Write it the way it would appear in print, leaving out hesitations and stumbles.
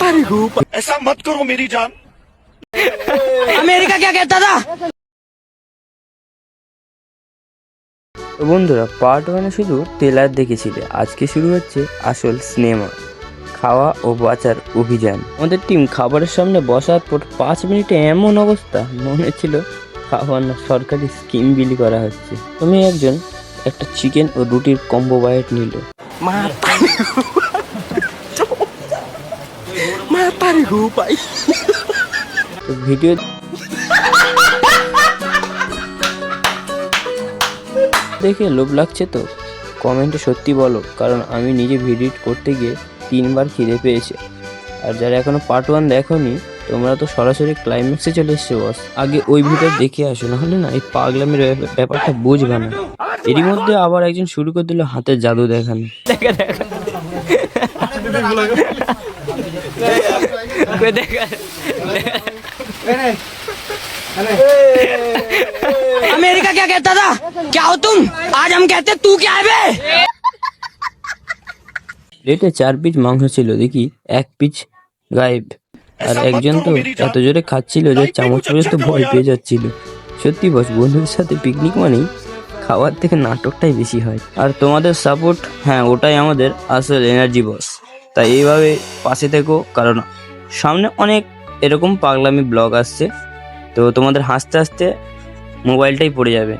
ऐसा मत करो मेरी जान। अमेरिका क्या कहता था। তো বন্ধুরা, পার্ট 1 শুধু ট্রেলার দেখেছিলে, আজকে শুরু হচ্ছে আসল সিনেমা, খাওয়া ও বাঁচার অভিযান। আমাদের টিম খাবারের সামনে বসার পর 5 মিনিটে এমন অবস্থা, মনে ছিল খাওয়ানো সরকারি স্কিম বিলি করা হচ্ছে। তুমি একজন একটা চিকেন ও রুটির কম্বো বাইট নিল। তো ভিডিও দেখে লোভ লাগছে তো কমেন্টে সত্যি বলো, কারণ আমি নিজে ভিডিও করতে গিয়ে 3 বার খিদে পেয়েছে। আর যারা এখনো পার্ট 1 দেখোনি, তোমরা তো সরাসরি ক্লাইম্যাক্সে চলে এসছো বস। আগে ওই ভিডিও দেখে আসো, নাহলে না এই পাগলামির ব্যাপারটা বুঝবে না। এরই মধ্যে আবার একজন শুরু করে দিল হাতের জাদু দেখানো। अमेरिका क्या कहता था, क्या हो तुम, आज हम कहते तू क्या है बे। প্লেটে 4 পিস মাংস ছিল, দেখি 1 পিস গায়েব। আর একজন তো এত জোরে খাচ্ছিল যে চামচ পর্যন্ত ভয় পেয়ে যাচ্ছিল। সত্যি বস, বন্ধুদের সাথে পিকনিক মানেই খাওয়ার থেকে নাটকটাই বেশি হয়। আর তোমাদের সাপোর্ট, হ্যাঁ ওটাই আমাদের আসল এনার্জি বস। তাই এইভাবে পাশে থেকো, কারণ সামনে অনেক এরকম পাগলামি ব্লগ আসছে। তো তোমাদের হাসতে হাসতে মোবাইলটাই পড়ে যাবে।